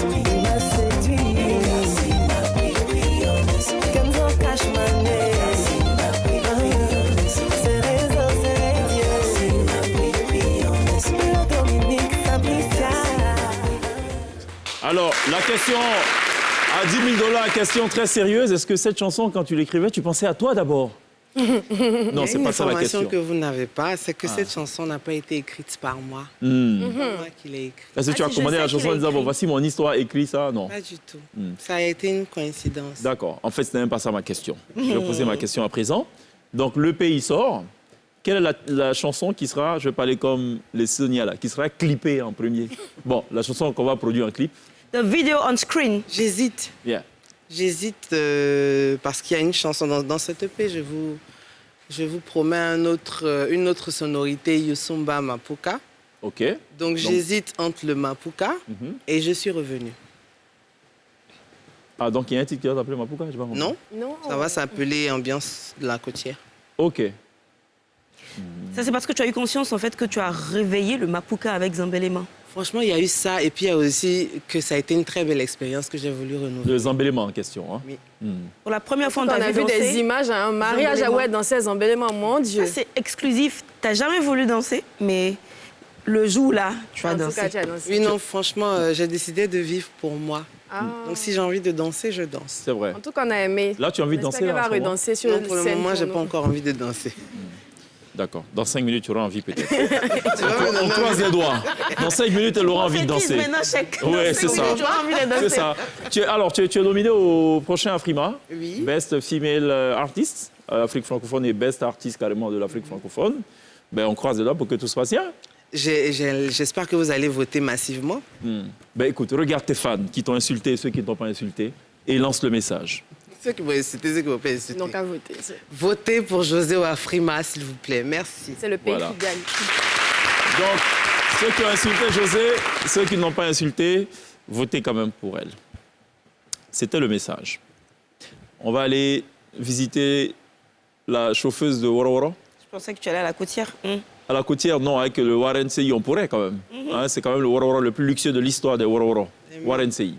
il m'a séduit, comme dans Cashmané. Ses réseaux, ses radios, Dominique, Fabricia. Alors, la question à 10 000 $, question très sérieuse. Est-ce que cette chanson, quand tu l'écrivais, tu pensais à toi d'abord? Non, c'est pas ça la question. Une information que vous n'avez pas, c'est que cette chanson n'a pas été écrite par moi. C'est moi qui l'ai écrite. Est-ce que tu as si, je commandé sais la qu'il chanson a en disant, écrit. bon, voici mon histoire, écrit ça? Non. Pas du tout. Ça a été une coïncidence. D'accord. En fait, ce n'est même pas ça ma question. Je vais poser ma question à présent. Donc, le pays sort. Quelle est la chanson qui sera, je vais parler comme les Sonia là, qui sera clippée en premier? Bon, la chanson qu'on va produire en clip. The video on screen. J'hésite. Bien. J'hésite parce qu'il y a une chanson dans cette EP, je vous promets une autre sonorité, Yusumba Mapuka. OK. Donc j'hésite entre le Mapuka et je suis revenue. Ah, donc il y a un titre qui va s'appeler Mapuka, j'ai pas compris. Non, Non. ça va s'appeler Ambiance de la côtière. OK. Ça, c'est parce que tu as eu conscience, en fait, que tu as réveillé le Mapuka avec Zambelema. Franchement, il y a eu ça et puis il y a aussi que ça a été une très belle expérience que j'ai voulu renouveler. Le Zambélément en question. Hein. Oui. Pour la première fois, On a vu des danser. images à un mariage à ouais danser les embellements, mon Dieu. Ça, c'est exclusif. Tu n'as jamais voulu danser, mais le jour là, tu as En tout dansé. cas, tu as dansé. Oui, non, franchement, j'ai décidé de vivre pour moi. Ah. Donc si j'ai envie de danser, je danse. C'est vrai. En tout cas, on a aimé. Là, tu as envie de danser J'espère là, en qu'elle ce va moment? redanser sur Non, une pour le scène moment, pour j'ai nous. pas encore envie de danser. D'accord. Dans 5 minutes, tu auras envie peut-être. On croise les doigts. Dans 5 minutes, elle aura envie de danser. Maintenant, chèque. Ouais, c'est ça. Tu as envie de danser. C'est ça. Tu es nominé au prochain Afrima. Oui. Best Female Artist à l'Afrique francophone et Best Artist carrément de l'Afrique francophone. Ben, on croise les doigts pour que tout se passe bien. J'espère que vous allez voter massivement. Ben, écoute, regarde tes fans qui t'ont insulté et ceux qui ne t'ont pas insulté et lance le message. Ceux qui vont insulter, ceux qui vont pas insulter. Donc, à voter. Votez pour José Afrima, s'il vous plaît. Merci. C'est le pays Voilà. qui gagne. Donc, ceux qui ont insulté José, ceux qui ne l'ont pas insulté, votez quand même pour elle. C'était le message. On va aller visiter la chauffeuse de Woro Woro. Je pensais que tu allais à la côtière. À la côtière, non, avec le Warren Sei, on pourrait quand même. Hein, c'est quand même le Woro Woro le plus luxueux de l'histoire des Woro Woro. Warren Sei.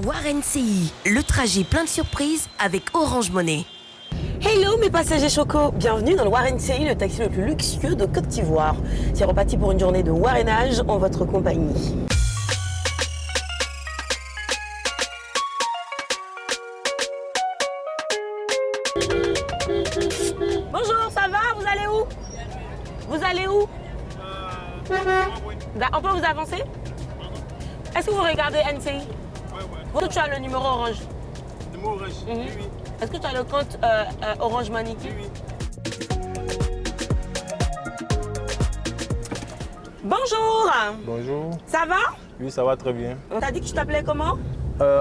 Warren CI, le trajet plein de surprises avec Orange Money. Hello mes passagers chocos, bienvenue dans le Warren CI, le taxi le plus luxueux de Côte d'Ivoire. C'est reparti pour une journée de Warrenage en votre compagnie. Bonjour, ça va? Vous allez où? Vous allez où? On peut vous avancer? Est-ce que vous regardez NCI? Est-ce que tu as le numéro orange? Numéro orange, oui, oui. Est-ce que tu as le compte Orange Money? Oui, oui. Bonjour! Bonjour. Ça va? Oui, ça va très bien. T'as dit que tu t'appelais comment?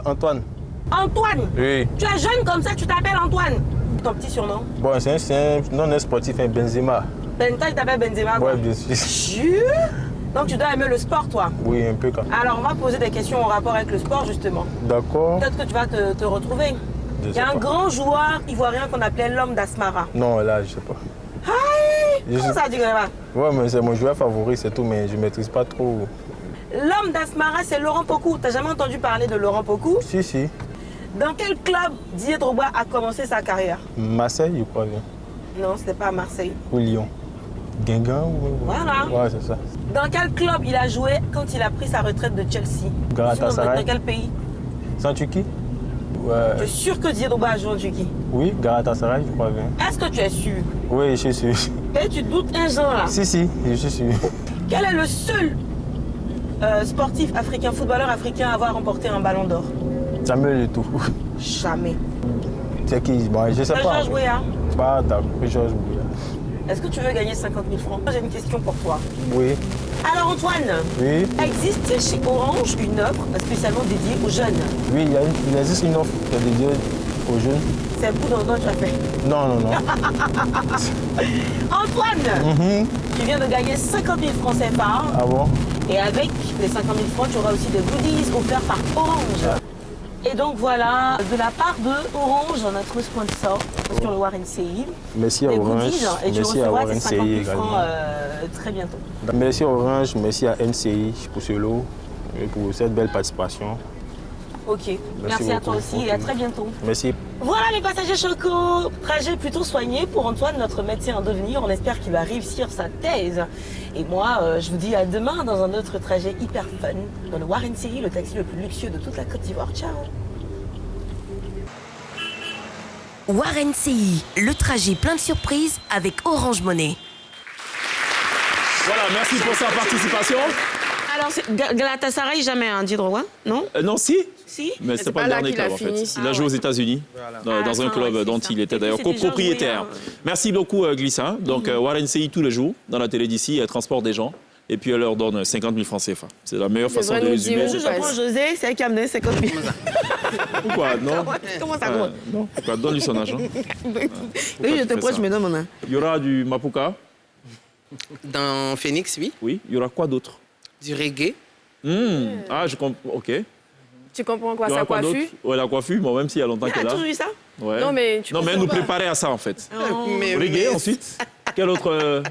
Antoine. Antoine? Oui. Tu es jeune comme ça, tu t'appelles Antoine? Ton petit surnom? Bon, c'est un non sportif, un Benzema. Toi, tu t'appelles Benzema, quoi? Oui, bien sûr. Jure? Donc tu dois aimer le sport, toi? Oui, un peu quand même. Alors on va poser des questions en rapport avec le sport, justement. D'accord. Peut-être que tu vas te retrouver. Il y a un grand joueur ivoirien qu'on appelait l'homme d'Asmara. Non, là, je sais pas. Aïe! Comment ça, tu connais pas? Ouais, mais c'est mon joueur favori, c'est tout, mais je maîtrise pas trop. L'homme d'Asmara, c'est Laurent Pokou. T'as jamais entendu parler de Laurent Pokou? Si, si. Dans quel club Didier Drogba a commencé sa carrière? Marseille, je crois bien. Non, c'était pas à Marseille. Ou Lyon. Guingamp ou... Voilà. Ouais, c'est ça. Dans quel club il a joué quand il a pris sa retraite de Chelsea? Galatasaray. Dans quel pays? C'est en Turquie? Ouais. Tu es sûr que Didier Drogba a joué en Turquie? Oui, Galatasaray, je crois bien. Est-ce que tu es sûr? Oui, je suis sûr. Et tu doutes un genre là? Si, si, je suis sûr. Quel est le seul sportif africain, footballeur africain à avoir remporté un ballon d'or? Samuel Eto'o. Jamais. C'est qui? Bon, je sais pas. Georges Weah. Pas d'accord, Georges Weah. Est-ce que tu veux gagner 50 000 francs? J'ai une question pour toi. Oui. Alors Antoine, Oui. existe chez Orange une offre spécialement dédiée aux jeunes? Oui, il existe une offre qui est dédiée aux jeunes. C'est un coup d'envoi que tu as fait. Non, non, non. Antoine, tu viens de gagner 50 000 francs CFA. Ah bon? Et avec les 50 000 francs, tu auras aussi des goodies offerts par Orange. Et donc voilà, de la part de Orange, notre sponsor sur le War NCI. Merci à des Orange. goodies, et tu Merci à recevras War ces 50 NCI 000 francs également. très bientôt. Merci à Orange, merci à NCI pour ce lot et pour cette belle participation. Ok, merci à toi beaucoup. aussi et à très bientôt. Merci. Voilà les passagers chocos, trajet plutôt soigné pour Antoine, notre médecin en devenir. On espère qu'il va réussir sa thèse. Et moi, je vous dis à demain dans un autre trajet hyper fun dans le War NCI, le taxi le plus luxueux de toute la Côte d'Ivoire. Ciao. War NCI, le trajet plein de surprises avec Orange Money. Voilà, merci pour sa participation. Alors, Galatasaray, jamais un Didier Drogba, non? Non, si. Si. Mais c'était pas le dernier club en fait. Il a joué aux États-Unis, dans un club dont il était d'ailleurs copropriétaire. Merci beaucoup, Glissa. Donc, War NCI tous les jours dans la télé d'ici, elle transporte des gens. Et puis elle leur donne 50 000 francs CFA. C'est la meilleure façon de résumer. Je prends José, c'est elle qui a amené 50 000. Pourquoi? Non. Comment ça compte? Non. Pourquoi? Donne-lui son argent. Oui, je te prends, je me donne mon nom. Il y aura du Mapuka. Dans Phoenix, oui. Oui. Il y aura quoi d'autre? Du reggae. Ah, je comprends. OK. Tu comprends quoi, Il y aura sa quoi coiffure? d'autre? Ouais, la coiffure, bon, même s'il y a longtemps qu'elle Elle a. a toujours eu ça? Ouais. Non, mais tu elle comprends nous pas. préparait à ça en fait. Mais Reggae ensuite. Quelle autre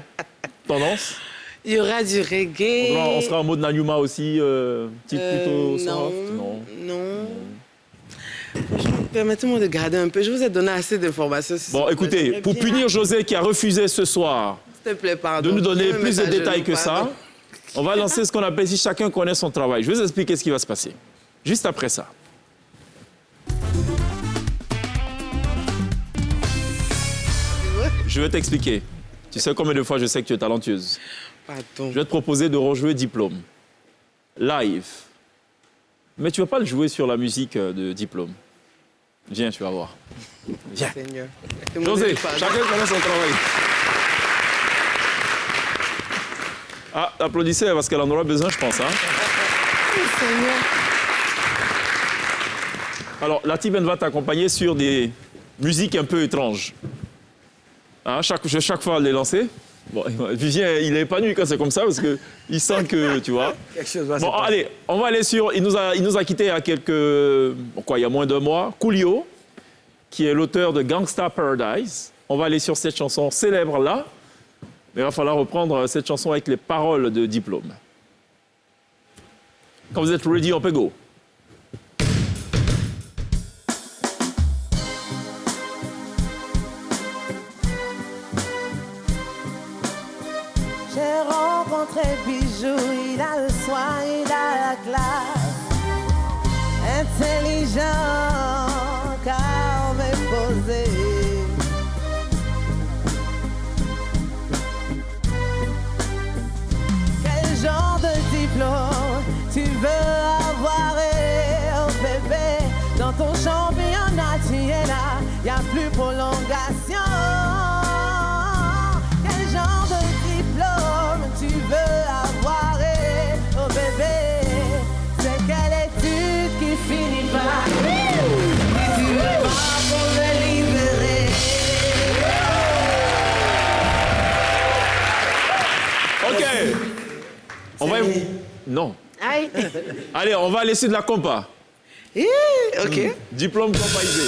tendance? Il y aura du reggae. On sera en mode Nanyuma aussi, plutôt soft? Non. Franchement, permettez-moi de garder un peu. Je vous ai donné assez d'informations. Bon, écoutez, pour punir José qui a refusé ce soir S'il te plaît, pardon. de nous donner Je vais me plus de mettre à détails genoux, que ça, pardon. on va lancer ce qu'on appelle si chacun connaît son travail. Je vais vous expliquer ce qui va se passer. Juste après ça. Je vais t'expliquer. Tu sais combien de fois je sais que tu es talentueuse. Pardon. Je vais te proposer de rejouer Diplôme. Live. Mais tu ne vas pas le jouer sur la musique de Diplôme. Viens, tu vas voir. Viens. Seigneur. José, chacun connaît son travail. Ah, applaudissez parce qu'elle en aura besoin, je pense. Hein? Alors, la team va t'accompagner sur des musiques un peu étranges. Hein, chaque fois, elle les lancer. Bon, Vivien, il est épanoui quand c'est comme ça parce qu'il sent que, tu vois. Quelque chose va se Bon, passer. allez, on va aller sur... Il nous a quittés il y a moins d'1 mois. Coolio, qui est l'auteur de Gangsta Paradise. On va aller sur cette chanson célèbre-là. Mais il va falloir reprendre cette chanson avec les paroles de Diplôme. Quand vous êtes ready, on peut go. J'ai rencontré Bijou, il a le soin, il a la classe. Intelligent, calme et posé. Quel genre de diplôme tu veux avoir, oh bébé? Dans ton championnat, tu es là, y a plus prolongation. Quel genre de diplôme tu veux avoir, oh bébé? On va... Non. Aïe. Allez, on va aller sur de la compa. Ok. Diplôme compaisé.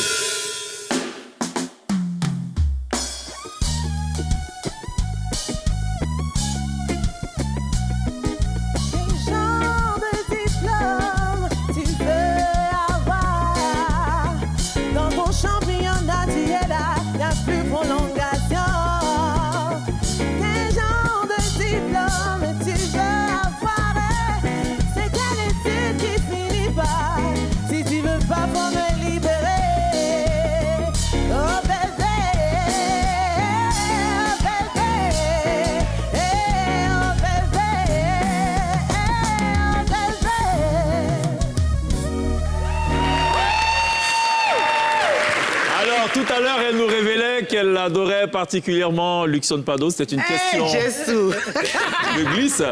Tout à l'heure, elle nous révélait qu'elle adorait particulièrement Luxon Pado. C'était une question de glisse.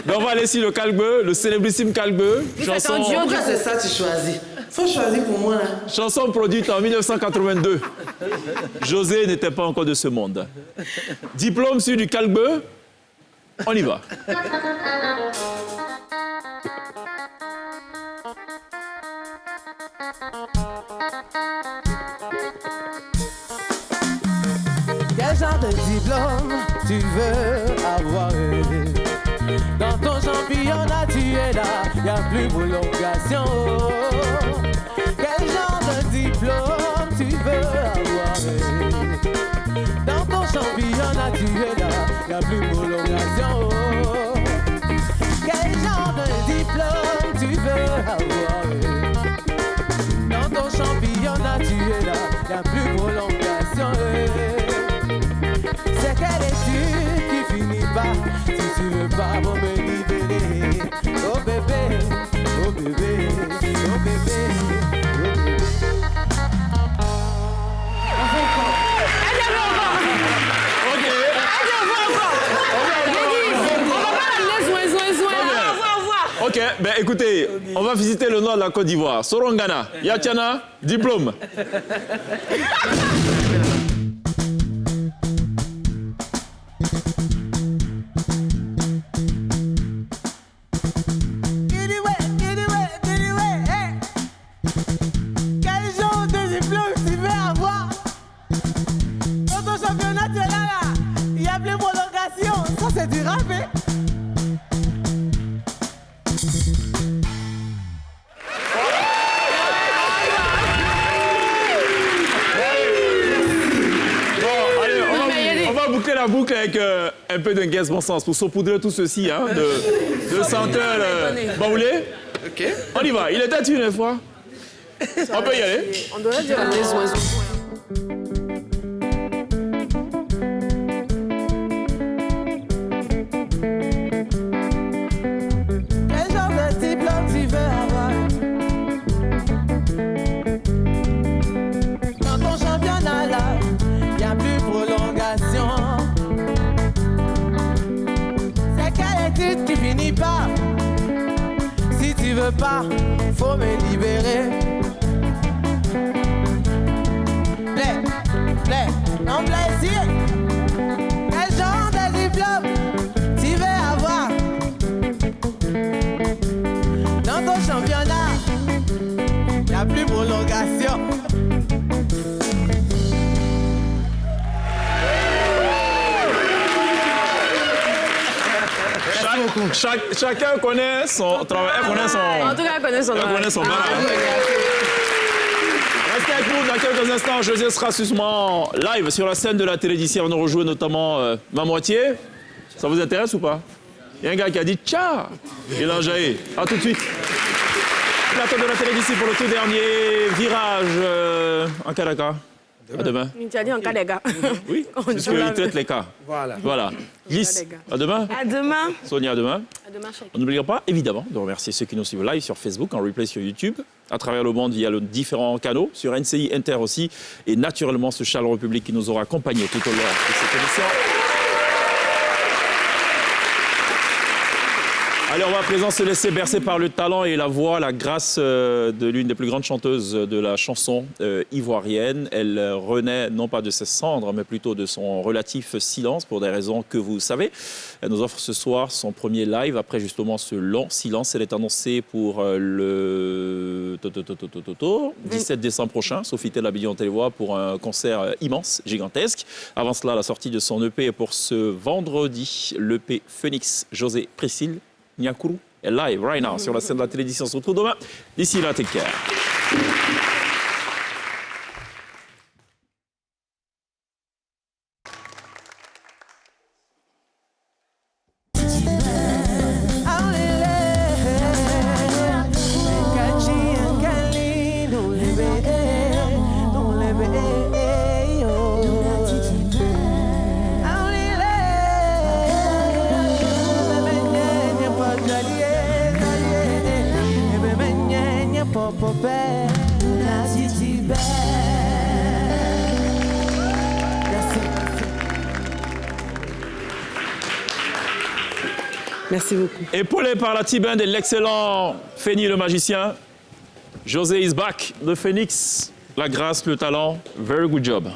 Donc on va aller sur le Calbeu, le célébrissime Calbeu. Chanson... C'est ça tu choisis. Faut choisir pour moi, là. Chanson produite en 1982. José n'était pas encore de ce monde. Diplôme sur du Calbeu. On y va. Quel genre de diplôme tu veux avoir? Dans ton championnat, tu es là, y a plus prolongation. Quel genre de diplôme tu veux avoir? Dans ton championnat, tu es là, y a plus prolongation. Quel genre de diplôme tu veux avoir? Dans ton championnat, tu es là, y a plus prolongation. C'est quelle étude qui finit pas? Si tu veux pas, pour me libérer. Oh bébé, oh bébé, oh bébé, oh bébé. On fait quoi? Allez, on va. Ok. Allez, on va pas l'amener zoin. Au revoir. Ok, ben écoutez, on va visiter le nord de la Côte d'Ivoire. Sorongana, Yatiana, diplôme. C'est du rap, hein? Bon, allez, on va boucler la boucle avec un peu d'un gaz bon sens pour saupoudrer tout ceci, hein, de senteurs baoulées. Ok. On y va, il était une fois. On peut y aller. On doit dire les zoin. Si tu veux pas, faut me libérer. Non plaisir. Quel genre de diplôme tu veux avoir? Dans ton championnat, y'a plus prolongation. Chacun connaît son travail. Elle connaît son... En tout cas, elle connaît son travail. Restez avec nous dans quelques instants. José sera sûrement live sur la scène de la télé d'ici. On nous rejoue notamment Ma Moitié. Ça vous intéresse ou pas? Il y a un gars qui a dit tcha. Il a enjaillé. A tout de suite. Plateau de la télé d'ici pour le tout dernier virage en Kadaka. À demain. Tu as dit en cas des gars. Oui, puisqu'il traite les cas. Voilà. Lys, à demain. À demain. Sonia, à demain. À demain, chèque. On n'oubliera pas, évidemment, de remercier ceux qui nous suivent live sur Facebook, en replay sur YouTube, à travers le monde via les différents canaux, sur NCI Inter aussi, et naturellement ce chaleureux public qui nous aura accompagnés tout au long de cette émission. Allez, on va à présent se laisser bercer par le talent et la voix, la grâce de l'une des plus grandes chanteuses de la chanson ivoirienne. Elle renaît non pas de ses cendres, mais plutôt de son relatif silence, pour des raisons que vous savez. Elle nous offre ce soir son premier live, après justement ce long silence. Elle est annoncée pour le 17 décembre prochain, Sofitel Abidjan Télévoix, pour un concert immense, gigantesque. Avant cela, la sortie de son EP est pour ce vendredi, l'EP Phoenix José Priscille Nyakuru est live right now sur la scène de la télévision. On se retrouve demain. D'ici là, take care. Merci beaucoup. Épaulé par la T-Band et l'excellent Feni le magicien, José is back, the Phoenix, la grâce, le talent, very good job.